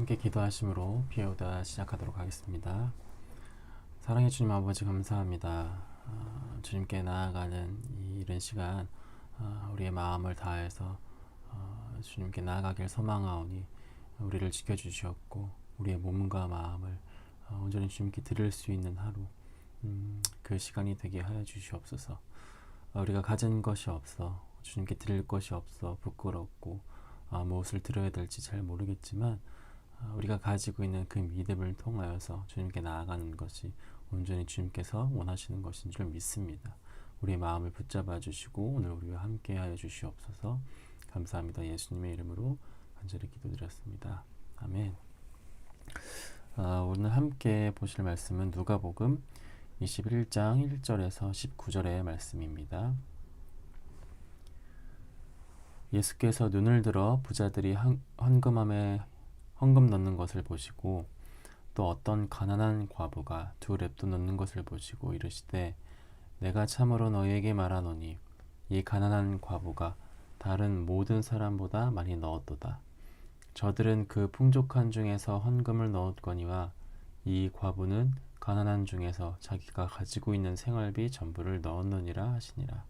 함께 기도하심으로 비유다 시작하도록 하겠습니다. 사랑해 주님 아버지 감사합니다. 주님께 나아가는 이 이른 시간 우리의 마음을 다해서 주님께 나아가길 소망하오니 우리를 지켜주시옵고 우리의 몸과 마음을 온전히 주님께 드릴 수 있는 하루 그 시간이 되게 하여 주시옵소서. 우리가 가진 것이 없어 주님께 드릴 것이 없어 부끄럽고 무엇을 드려야 될지 잘 모르겠지만 우리가 가지고 있는 그 믿음을 통하여서 주님께 나아가는 것이 온전히 주님께서 원하시는 것인 줄 믿습니다. 우리의 마음을 붙잡아 주시고 오늘 우리와 함께 하여 주시옵소서. 감사합니다. 예수님의 이름으로 간절히 기도드렸습니다. 아멘. 오늘 함께 보실 말씀은 누가복음 21장 1절에서 19절의 말씀입니다. 예수께서 눈을 들어 부자들이 헌금 넣는 것을 보시고 또 어떤 가난한 과부가 2렙돈 넣는 것을 보시고 이르시되 내가 참으로 너희에게 말하노니 이 가난한 과부가 다른 모든 사람보다 많이 넣었도다. 저들은 그 풍족한 중에서 헌금을 넣었거니와 이 과부는 가난한 중에서 자기가 가지고 있는 생활비 전부를 넣었느니라 하시니라.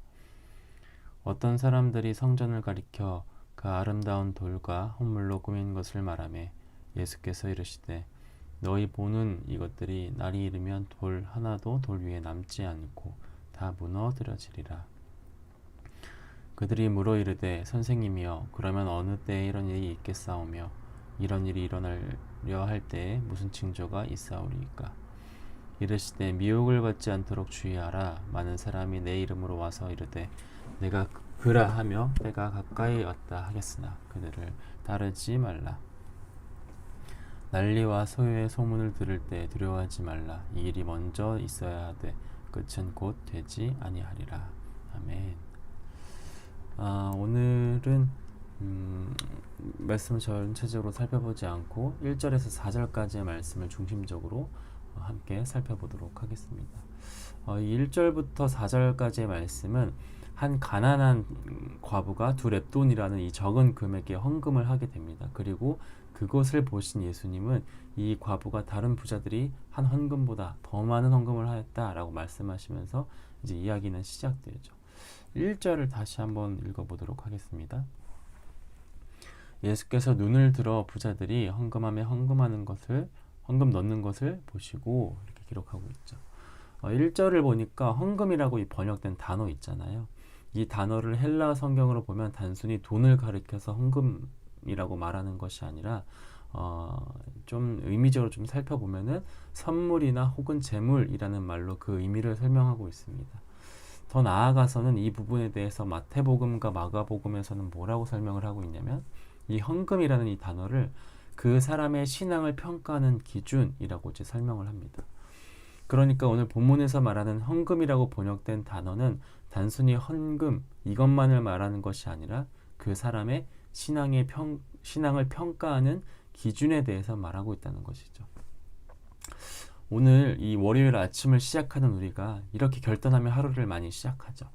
어떤 사람들이 성전을 가리켜 그 아름다운 돌과 헌물로 꾸민 것을 말하매 예수께서 이르시되 너희 보는 이것들이 날이 이르면 돌 하나도 돌 위에 남지 않고 다 무너뜨려지리라. 그들이 물어 이르되 선생님이여 그러면 어느 때에 이런 일이 있겠사오며 이런 일이 일어나려 할 때에 무슨 징조가 있사오리이까. 이르시되 미혹을 받지 않도록 주의하라. 많은 사람이 내 이름으로 와서 이르되 내가 그라 하며 때가 가까이 왔다 하겠으나 그들을 따르지 말라. 난리와 소요의 소문을 들을 때 두려워하지 말라. 이 일이 먼저 있어야 하되 끝은 곧 되지 아니하리라. 아멘. 오늘은 말씀을 전체적으로 살펴보지 않고 1절에서 4절까지의 말씀을 중심적으로 함께 살펴보도록 하겠습니다. 1절부터 4절까지의 말씀은 한 가난한 과부가 2렙돈이라는 이 적은 금액의 헌금을 하게 됩니다. 그리고 그것을 보신 예수님은 이 과부가 다른 부자들이 한 헌금보다 더 많은 헌금을 하였다라고 말씀하시면서 이제 이야기는 시작되죠. 1절을 다시 한번 읽어보도록 하겠습니다. 예수께서 눈을 들어 부자들이 헌금함에 헌금 넣는 것을 보시고 이렇게 기록하고 있죠. 1절을 보니까 헌금이라고 이 번역된 단어 있잖아요. 이 단어를 헬라 성경으로 보면 단순히 돈을 가리켜서 헌금이라고 말하는 것이 아니라 좀 의미적으로 좀 살펴보면은 선물이나 혹은 재물이라는 말로 그 의미를 설명하고 있습니다. 더 나아가서는 이 부분에 대해서 마태복음과 마가복음에서는 뭐라고 설명을 하고 있냐면 이 헌금이라는 이 단어를 그 사람의 신앙을 평가하는 기준이라고 이제 설명을 합니다. 그러니까 오늘 본문에서 말하는 헌금이라고 번역된 단어는 단순히 헌금 이것만을 말하는 것이 아니라 그 사람의 신앙을 평가하는 기준에 대해서 말하고 있다는 것이죠. 오늘 이 월요일 아침을 시작하는 우리가 이렇게 결단하며 하루를 많이 시작하죠.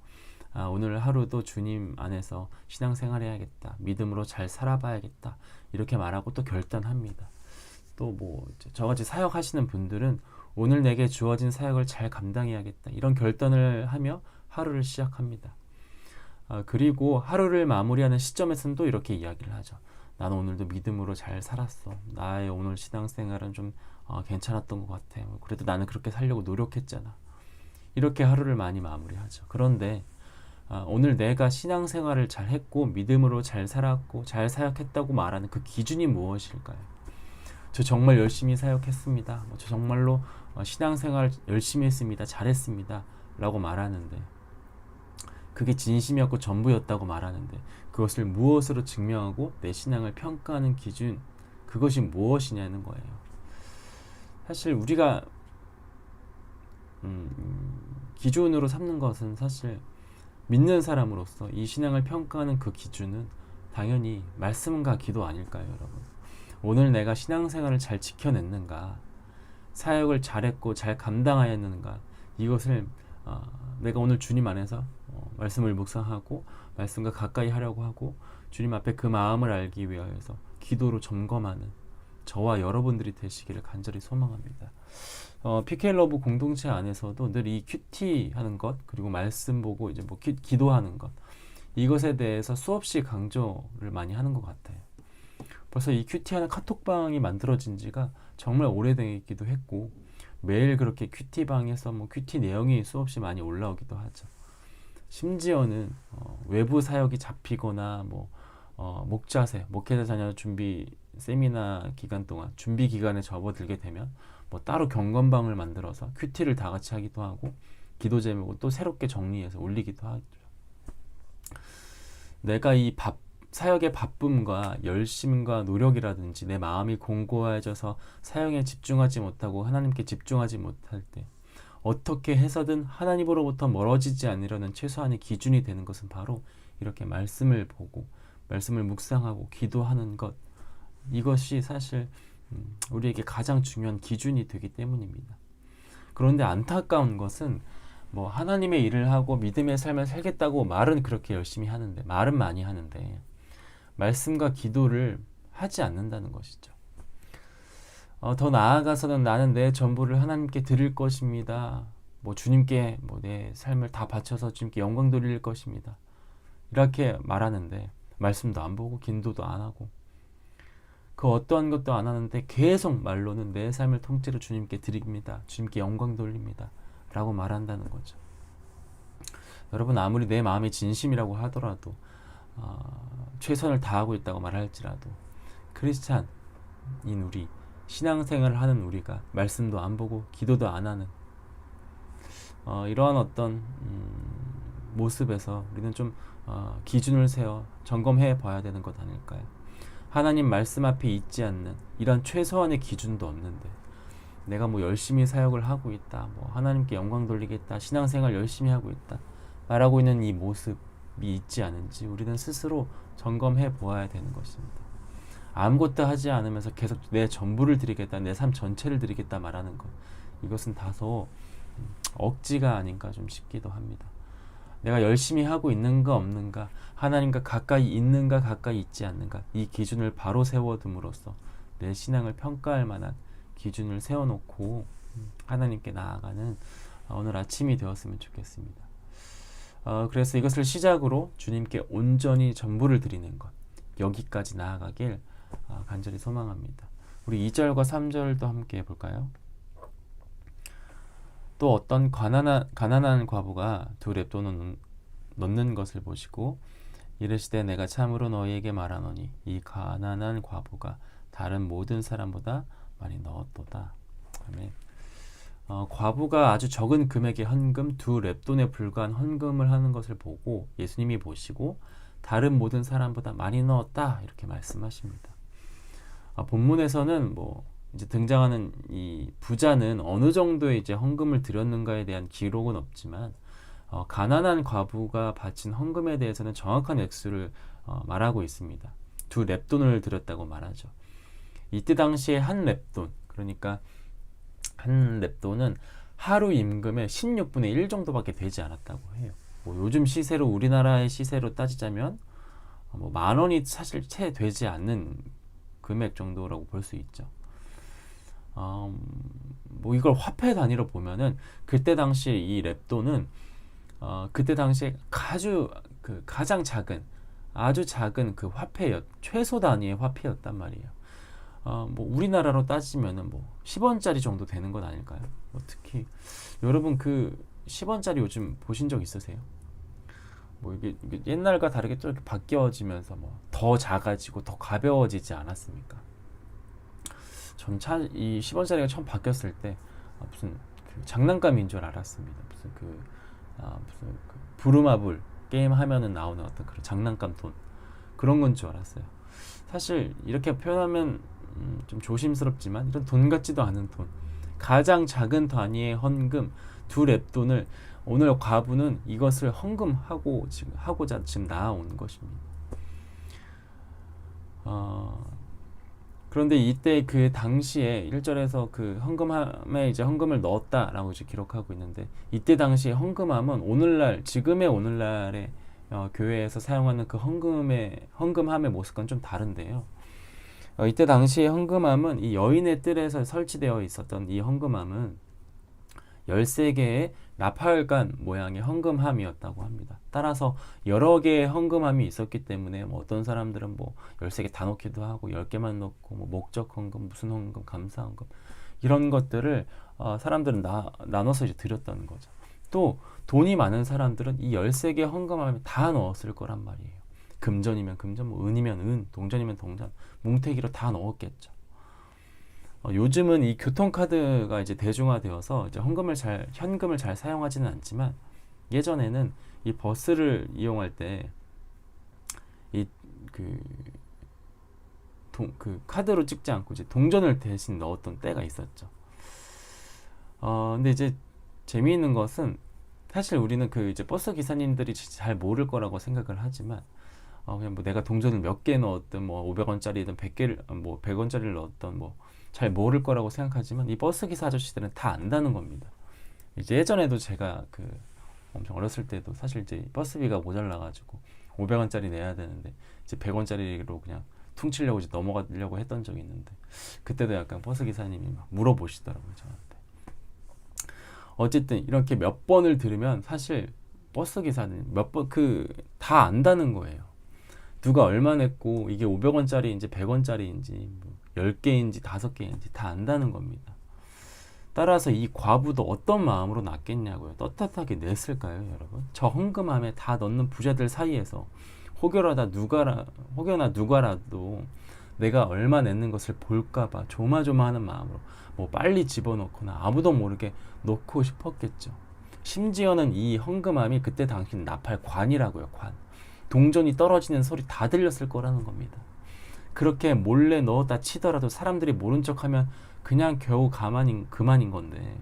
오늘 하루도 주님 안에서 신앙생활해야겠다. 믿음으로 잘 살아봐야겠다. 이렇게 말하고 또 결단합니다. 또 저같이 사역하시는 분들은 오늘 내게 주어진 사역을 잘 감당해야겠다. 이런 결단을 하며 하루를 시작합니다. 그리고 하루를 마무리하는 시점에서는 또 이렇게 이야기를 하죠. 나는 오늘도 믿음으로 잘 살았어. 나의 오늘 신앙생활은 좀 괜찮았던 것 같아. 그래도 나는 그렇게 살려고 노력했잖아. 이렇게 하루를 많이 마무리하죠. 그런데 오늘 내가 신앙생활을 잘 했고 믿음으로 잘 살았고 잘 사역했다고 말하는 그 기준이 무엇일까요? 저 정말 열심히 사역했습니다. 저 정말로 신앙생활 열심히 했습니다. 잘했습니다. 라고 말하는데 그게 진심이었고 전부였다고 말하는데 그것을 무엇으로 증명하고 내 신앙을 평가하는 기준 그것이 무엇이냐는 거예요. 사실 우리가 기준으로 삼는 것은 사실 믿는 사람으로서 이 신앙을 평가하는 그 기준은 당연히 말씀과 기도 아닐까요, 여러분? 오늘 내가 신앙생활을 잘 지켜냈는가, 사역을 잘했고 잘 감당하였는가, 이것을 내가 오늘 주님 안에서 말씀을 묵상하고 말씀과 가까이 하려고 하고 주님 앞에 그 마음을 알기 위하여서 기도로 점검하는 저와 여러분들이 되시기를 간절히 소망합니다. PK러브 공동체 안에서도 늘 이 큐티 하는 것, 그리고 말씀 보고 이제 뭐 기도하는 것, 이것에 대해서 수없이 강조를 많이 하는 것 같아요. 벌써 이 큐티하는 카톡방이 만들어진 지가 정말 오래되기도 했고, 매일 그렇게 큐티방에서 뭐 큐티 내용이 수없이 많이 올라오기도 하죠. 심지어는 외부 사역이 잡히거나 뭐 목자세, 목회자 자녀 준비 세미나 기간 동안 준비 기간에 접어들게 되면 뭐 따로 경건방을 만들어서 큐티를 다 같이 하기도 하고, 기도 제목을 또 새롭게 정리해서 올리기도 하죠. 내가 이 사역의 바쁨과 열심과 노력이라든지 내 마음이 공고해져서 사역에 집중하지 못하고 하나님께 집중하지 못할 때 어떻게 해서든 하나님으로부터 멀어지지 않으려는 최소한의 기준이 되는 것은 바로 이렇게 말씀을 보고 말씀을 묵상하고 기도하는 것, 이것이 사실 우리에게 가장 중요한 기준이 되기 때문입니다. 그런데 안타까운 것은 뭐 하나님의 일을 하고 믿음의 삶을 살겠다고 말은 그렇게 열심히 하는데, 말은 많이 하는데 말씀과 기도를 하지 않는다는 것이죠. 더 나아가서는 나는 내 전부를 하나님께 드릴 것입니다. 뭐 주님께 뭐 내 삶을 다 바쳐서 주님께 영광 돌릴 것입니다. 이렇게 말하는데 말씀도 안 보고 기도도 안 하고 그 어떠한 것도 안 하는데 계속 말로는 내 삶을 통째로 주님께 드립니다. 주님께 영광 돌립니다. 라고 말한다는 거죠. 여러분, 아무리 내 마음이 진심이라고 하더라도 최선을 다하고 있다고 말할지라도 크리스찬인 우리, 신앙생활을 하는 우리가 말씀도 안 보고 기도도 안 하는 이러한 어떤 모습에서 우리는 좀 기준을 세워 점검해 봐야 되는 것 아닐까요? 하나님 말씀 앞에 있지 않는 이런 최소한의 기준도 없는데 내가 뭐 열심히 사역을 하고 있다, 뭐 하나님께 영광 돌리겠다, 신앙생활 열심히 하고 있다 말하고 있는 이 모습이 있지 않은지 우리는 스스로 점검해 보아야 되는 것입니다. 아무것도 하지 않으면서 계속 내 전부를 드리겠다, 내 삶 전체를 드리겠다 말하는 것, 이것은 다소 억지가 아닌가 좀 싶기도 합니다. 내가 열심히 하고 있는가 없는가, 하나님과 가까이 있는가 가까이 있지 않는가, 이 기준을 바로 세워둠으로써 내 신앙을 평가할 만한 기준을 세워놓고 하나님께 나아가는 오늘 아침이 되었으면 좋겠습니다. 그래서 이것을 시작으로 주님께 온전히 전부를 드리는 것, 여기까지 나아가길 간절히 소망합니다. 우리 2절과 3절도 함께 볼까요? 또 어떤 가난한 과부가 두 렙돈을 넣는 것을 보시고 이르시되 내가 참으로 너희에게 말하노니 이 가난한 과부가 다른 모든 사람보다 많이 넣었도다. 아멘. 과부가 아주 적은 금액의 헌금, 두 렙돈에 불과한 헌금을 하는 것을 보고 예수님이 보시고 다른 모든 사람보다 많이 넣었다 이렇게 말씀하십니다. 본문에서는 뭐 이제 등장하는 이 부자는 어느 정도의 이제 헌금을 드렸는가에 대한 기록은 없지만 가난한 과부가 바친 헌금에 대해서는 정확한 액수를 말하고 있습니다. 두 렙돈을 드렸다고 말하죠. 이때 당시에 한 렙돈, 그러니까 한 렙돈은 하루 임금의 16분의 1 정도밖에 되지 않았다고 해요. 뭐 요즘 시세로, 우리나라의 시세로 따지자면 뭐 10,000원이 사실 채 되지 않는 금액 정도라고 볼 수 있죠. 뭐 이걸 화폐 단위로 보면은 그때 당시에 이 렙돈은 그때 당시에 가장 작은, 아주 작은 그 최소 단위의 화폐였단 말이에요. 뭐 우리나라로 따지면은 뭐 10원짜리 정도 되는 건 아닐까요? 뭐 특히 여러분 그 10원짜리 요즘 보신 적 있으세요? 뭐 이게 옛날과 다르게 또 이렇게 바뀌어지면서 뭐 더 작아지고 더 가벼워지지 않았습니까? 전 이 10원짜리가 처음 바뀌었을 때 무슨 그 장난감인 줄 알았습니다. 무슨 그 부루마블 게임 하면은 나오는 어떤 그런 장난감 돈, 그런 건 줄 알았어요. 사실 이렇게 표현하면 좀 조심스럽지만 이런 돈 같지도 않은 돈, 가장 작은 단위의 헌금 두 렙돈을 오늘 과부는 이것을 하고자 지금 나아온 것입니다. 그런데 이때 그 당시에 1절에서 그 헌금함에 이제 헌금을 넣었다라고 이제 기록하고 있는데, 이때 당시에 헌금함은 지금의 오늘날의 교회에서 사용하는 그 헌금함의 모습과는 좀 다른데요. 이때 당시에 헌금함은 이 여인의 뜰에서 설치되어 있었던 이 헌금함은 13개의 나팔관 모양의 헌금함이었다고 합니다. 따라서 여러 개의 헌금함이 있었기 때문에 뭐 어떤 사람들은 뭐 13개 다 넣기도 하고 10개만 넣고 뭐 목적 헌금, 무슨 헌금, 감사 헌금 이런 것들을 사람들은 나눠서 이제 드렸다는 거죠. 또 돈이 많은 사람들은 이 13개 헌금함에 다 넣었을 거란 말이에요. 금전이면 금전, 뭐 은이면 은, 동전이면 동전, 뭉태기로 다 넣었겠죠. 요즘은 이 교통카드가 이제 대중화되어서 이제 현금을 잘 사용하지는 않지만 예전에는 이 버스를 이용할 때 이 그 카드로 찍지 않고 이제 동전을 대신 넣었던 때가 있었죠. 근데 이제 재미있는 것은 사실 우리는 그 이제 버스 기사님들이 잘 모를 거라고 생각을 하지만 그냥 뭐 내가 동전을 몇 개 넣었든 뭐 500원짜리든 100개를 뭐 100원짜리를 넣었던 뭐 잘 모를 거라고 생각하지만 이 버스 기사 아저씨들은 다 안다는 겁니다. 이제 예전에도 제가 그 엄청 어렸을 때도 사실 이제 버스비가 모자라가지고 500원짜리 내야 되는데 이제 100원짜리로 그냥 퉁치려고 이제 넘어가려고 했던 적이 있는데 그때도 약간 버스 기사님이 막 물어보시더라고요, 저한테. 어쨌든 이렇게 몇 번을 들으면 사실 버스 기사는 몇 번 다 안다는 거예요. 누가 얼마 냈고 이게 500원짜리인지 100원짜리인지 10개인지 5개인지 다 안다는 겁니다. 따라서 이 과부도 어떤 마음으로 놨겠냐고요. 떳떳하게 냈을까요, 여러분? 저 헌금함에 다 넣는 부자들 사이에서 혹여나 누가라도 내가 얼마 냈는 것을 볼까봐 조마조마하는 마음으로 뭐 빨리 집어넣거나 아무도 모르게 넣고 싶었겠죠. 심지어는 이 헌금함이 그때 당시 나팔관이라고요, 관. 동전이 떨어지는 소리 다 들렸을 거라는 겁니다. 그렇게 몰래 넣었다 치더라도 사람들이 모른 척하면 그냥 겨우 그만인 건데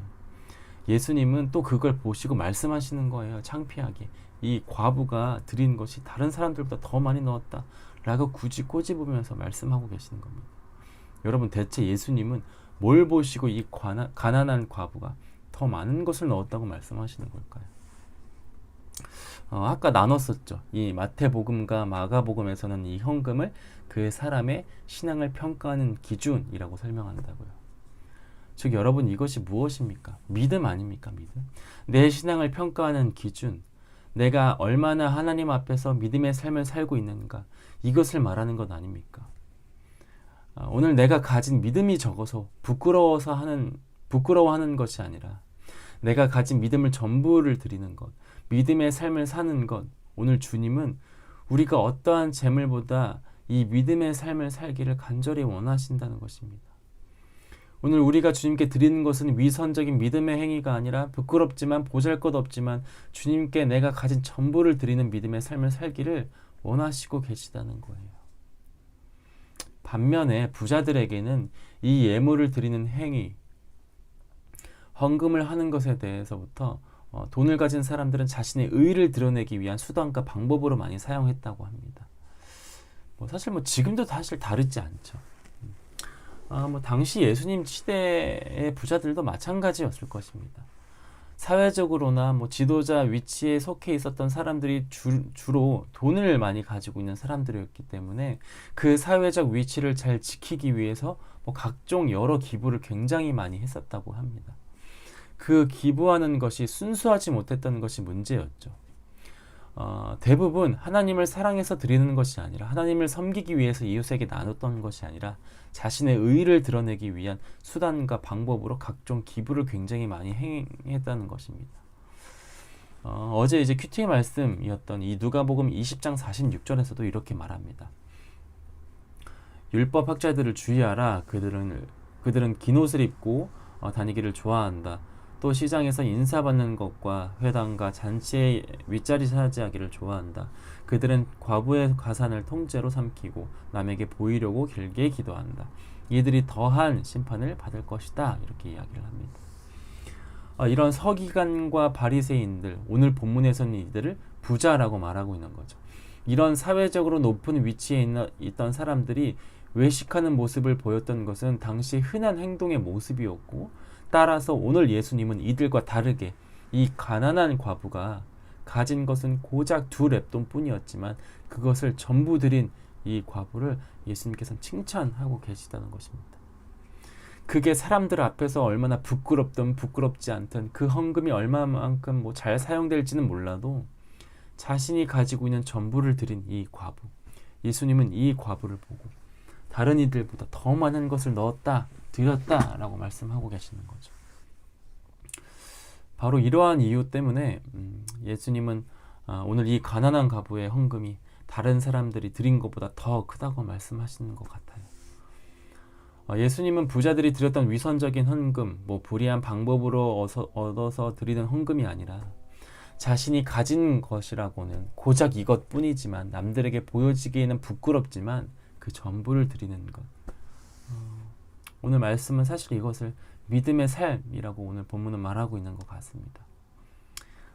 예수님은 또 그걸 보시고 말씀하시는 거예요. 창피하게. 이 과부가 드린 것이 다른 사람들보다 더 많이 넣었다 라고 굳이 꼬집으면서 말씀하고 계시는 겁니다. 여러분, 대체 예수님은 뭘 보시고 이 가난한 과부가 더 많은 것을 넣었다고 말씀하시는 걸까요? 아까 나눴었죠. 이 마태복음과 마가복음에서는 이 헌금을 그 사람의 신앙을 평가하는 기준이라고 설명한다고요. 즉 여러분, 이것이 무엇입니까? 믿음 아닙니까? 믿음. 내 신앙을 평가하는 기준, 내가 얼마나 하나님 앞에서 믿음의 삶을 살고 있는가, 이것을 말하는 것 아닙니까? 오늘 내가 가진 믿음이 적어서 부끄러워하는 것이 아니라 내가 가진 믿음을 전부를 드리는 것, 믿음의 삶을 사는 것, 오늘 주님은 우리가 어떠한 재물보다 이 믿음의 삶을 살기를 간절히 원하신다는 것입니다. 오늘 우리가 주님께 드리는 것은 위선적인 믿음의 행위가 아니라 부끄럽지만 보잘것없지만 주님께 내가 가진 전부를 드리는 믿음의 삶을 살기를 원하시고 계시다는 거예요. 반면에 부자들에게는 이 예물을 드리는 행위, 헌금을 하는 것에 대해서부터 돈을 가진 사람들은 자신의 의의를 드러내기 위한 수단과 방법으로 많이 사용했다고 합니다. 사실 지금도 사실 다르지 않죠. 당시 예수님 시대의 부자들도 마찬가지였을 것입니다. 사회적으로나 지도자 위치에 속해 있었던 사람들이 주로 돈을 많이 가지고 있는 사람들이었기 때문에 그 사회적 위치를 잘 지키기 위해서 각종 여러 기부를 굉장히 많이 했었다고 합니다. 그 기부하는 것이 순수하지 못했던 것이 문제였죠. 대부분 하나님을 사랑해서 드리는 것이 아니라 하나님을 섬기기 위해서 이웃에게 나눴던 것이 아니라 자신의 의의를 드러내기 위한 수단과 방법으로 각종 기부를 굉장히 많이 행했다는 것입니다. 어제 이제 큐티의 말씀이었던 이 누가복음 20장 46절에서도 이렇게 말합니다. 율법 학자들을 주의하라. 그들은 긴 옷을 입고 다니기를 좋아한다. 또 시장에서 인사받는 것과 회당과 잔치의 윗자리 차지하기를 좋아한다. 그들은 과부의 가산을 통째로 삼키고 남에게 보이려고 길게 기도한다. 이들이 더한 심판을 받을 것이다. 이렇게 이야기를 합니다. 이런 서기관과 바리새인들, 오늘 본문에서는 이들을 부자라고 말하고 있는 거죠. 이런 사회적으로 높은 위치에 있던 사람들이 외식하는 모습을 보였던 것은 당시 흔한 행동의 모습이었고, 따라서 오늘 예수님은 이들과 다르게 이 가난한 과부가 가진 것은 고작 2 렙돈 뿐이었지만 그것을 전부 드린 이 과부를 예수님께서는 칭찬하고 계시다는 것입니다. 그게 사람들 앞에서 얼마나 부끄럽든 부끄럽지 않든 그 헌금이 얼마만큼 뭐 잘 사용될지는 몰라도 자신이 가지고 있는 전부를 드린 이 과부, 예수님은 이 과부를 보고 다른 이들보다 더 많은 것을 넣었다, 드렸다라고 말씀하고 계시는 거죠. 바로 이러한 이유 때문에 예수님은 오늘 이 가난한 과부의 헌금이 다른 사람들이 드린 것보다 더 크다고 말씀하시는 것 같아요. 예수님은 부자들이 드렸던 위선적인 헌금, 뭐 불의한 방법으로 얻어서 드리는 헌금이 아니라 자신이 가진 것이라고는 고작 이것뿐이지만 남들에게 보여지기에는 부끄럽지만 그 전부를 드리는 것. 오늘 말씀은 사실 이것을 믿음의 삶이라고 오늘 본문은 말하고 있는 것 같습니다.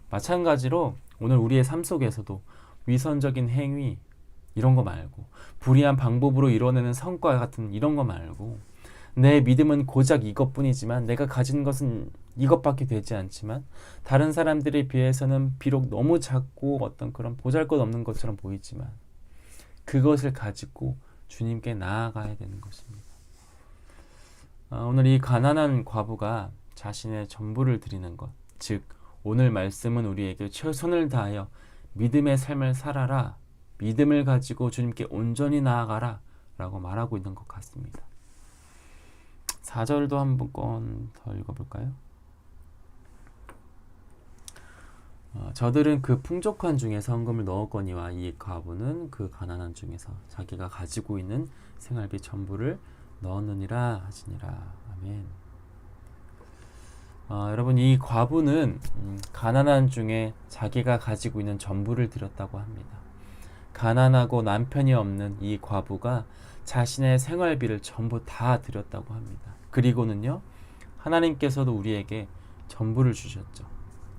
마찬가지로 오늘 우리의 삶 속에서도 위선적인 행위 이런 거 말고 불의한 방법으로 이뤄내는 성과 같은 이런 거 말고 내 믿음은 고작 이것뿐이지만 내가 가진 것은 이것밖에 되지 않지만 다른 사람들에 비해서는 비록 너무 작고 어떤 그런 보잘것없는 것처럼 보이지만 그것을 가지고 주님께 나아가야 되는 것입니다. 오늘 이 가난한 과부가 자신의 전부를 드리는 것, 즉 오늘 말씀은 우리에게 최선을 다하여 믿음의 삶을 살아라, 믿음을 가지고 주님께 온전히 나아가라 라고 말하고 있는 것 같습니다. 4절도 한 번 더 읽어볼까요? 저들은 그 풍족한 중에서 헌금을 넣었거니와 이 과부는 그 가난한 중에서 자기가 가지고 있는 생활비 전부를 넣었느니라 하시니라. 아멘. 여러분, 이 과부는 가난한 중에 자기가 가지고 있는 전부를 드렸다고 합니다. 가난하고 남편이 없는 이 과부가 자신의 생활비를 전부 다 드렸다고 합니다. 그리고는요, 하나님께서도 우리에게 전부를 주셨죠.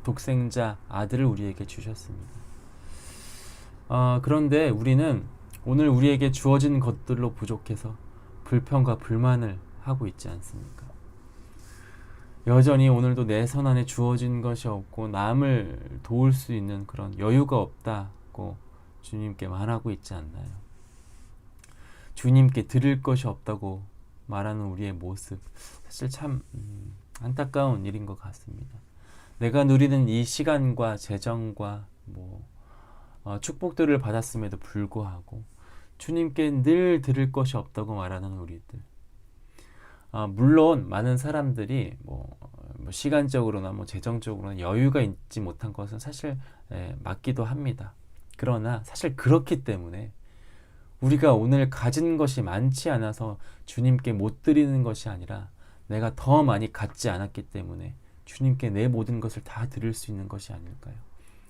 독생자 아들을 우리에게 주셨습니다. 그런데 우리는 오늘 우리에게 주어진 것들로 부족해서 불평과 불만을 하고 있지 않습니까? 여전히 오늘도 내 손 안에 주어진 것이 없고 남을 도울 수 있는 그런 여유가 없다고 주님께 말하고 있지 않나요? 주님께 드릴 것이 없다고 말하는 우리의 모습, 사실 참 안타까운 일인 것 같습니다. 내가 누리는 이 시간과 재정과 축복들을 받았음에도 불구하고 주님께 늘 드릴 것이 없다고 말하는 우리들. 물론 많은 사람들이 시간적으로나 재정적으로나 여유가 있지 못한 것은 사실 맞기도 합니다. 그러나 사실 그렇기 때문에 우리가 오늘 가진 것이 많지 않아서 주님께 못 드리는 것이 아니라 내가 더 많이 갖지 않았기 때문에 주님께 내 모든 것을 다 드릴 수 있는 것이 아닐까요?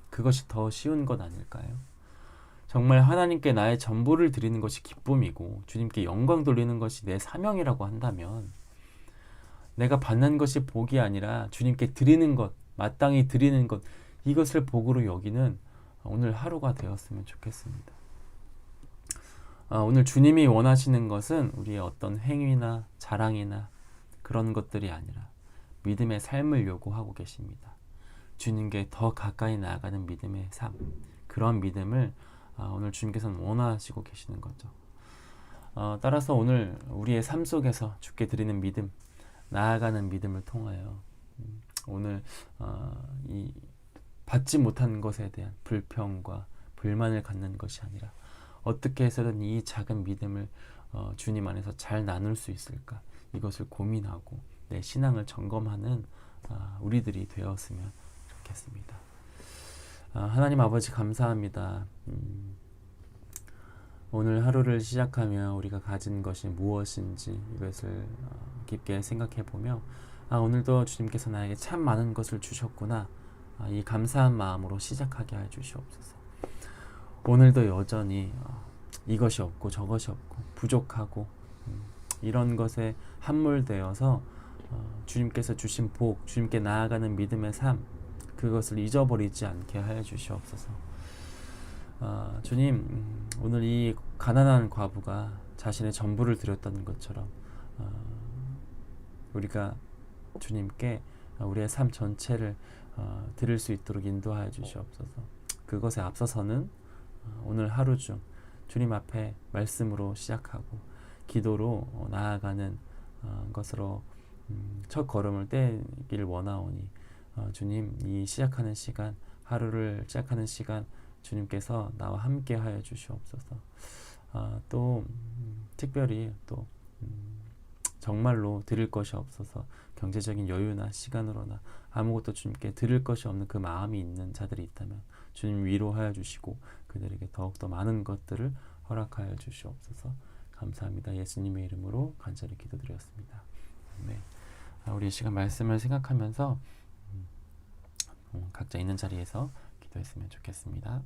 그것이 더 쉬운 것 아닐까요? 정말 하나님께 나의 전부를 드리는 것이 기쁨이고 주님께 영광 돌리는 것이 내 사명이라고 한다면 내가 받는 것이 복이 아니라 주님께 드리는 것, 마땅히 드리는 것, 이것을 복으로 여기는 오늘 하루가 되었으면 좋겠습니다. 오늘 주님이 원하시는 것은 우리의 어떤 행위나 자랑이나 그런 것들이 아니라 믿음의 삶을 요구하고 계십니다. 주님께 더 가까이 나아가는 믿음의 삶, 그런 믿음을 오늘 주님께서는 원하시고 계시는 거죠. 따라서 오늘 우리의 삶 속에서 주께 드리는 믿음, 나아가는 믿음을 통하여 오늘 이 받지 못한 것에 대한 불평과 불만을 갖는 것이 아니라 어떻게 해서든 이 작은 믿음을 주님 안에서 잘 나눌 수 있을까, 이것을 고민하고 내 신앙을 점검하는 우리들이 되었으면 좋겠습니다. 하나님 아버지 감사합니다. 오늘 하루를 시작하며 우리가 가진 것이 무엇인지 이것을 깊게 생각해 보며 오늘도 주님께서 나에게 참 많은 것을 주셨구나, 이 감사한 마음으로 시작하게 해 주시옵소서. 오늘도 여전히 이것이 없고 저것이 없고 부족하고 이런 것에 함몰되어서 주님께서 주신 복, 주님께 나아가는 믿음의 삶, 그것을 잊어버리지 않게 하여 주시옵소서. 주님, 오늘 이 가난한 과부가 자신의 전부를 드렸던 것처럼 우리가 주님께 우리의 삶 전체를 드릴 수 있도록 인도하여 주시옵소서. 그것에 앞서서는 오늘 하루 중 주님 앞에 말씀으로 시작하고 기도로 나아가는 것으로 첫 걸음을 떼기를 원하오니 주님, 이 시작하는 시간, 하루를 시작하는 시간 주님께서 나와 함께 하여 주시옵소서. 또 특별히 또 정말로 드릴 것이 없어서 경제적인 여유나 시간으로나 아무것도 주님께 드릴 것이 없는 그 마음이 있는 자들이 있다면 주님 위로하여 주시고 그들에게 더욱더 많은 것들을 허락하여 주시옵소서. 감사합니다. 예수님의 이름으로 간절히 기도드렸습니다. 아멘. 우리 이 시간 말씀을 생각하면서 각자 있는 자리에서 기도했으면 좋겠습니다.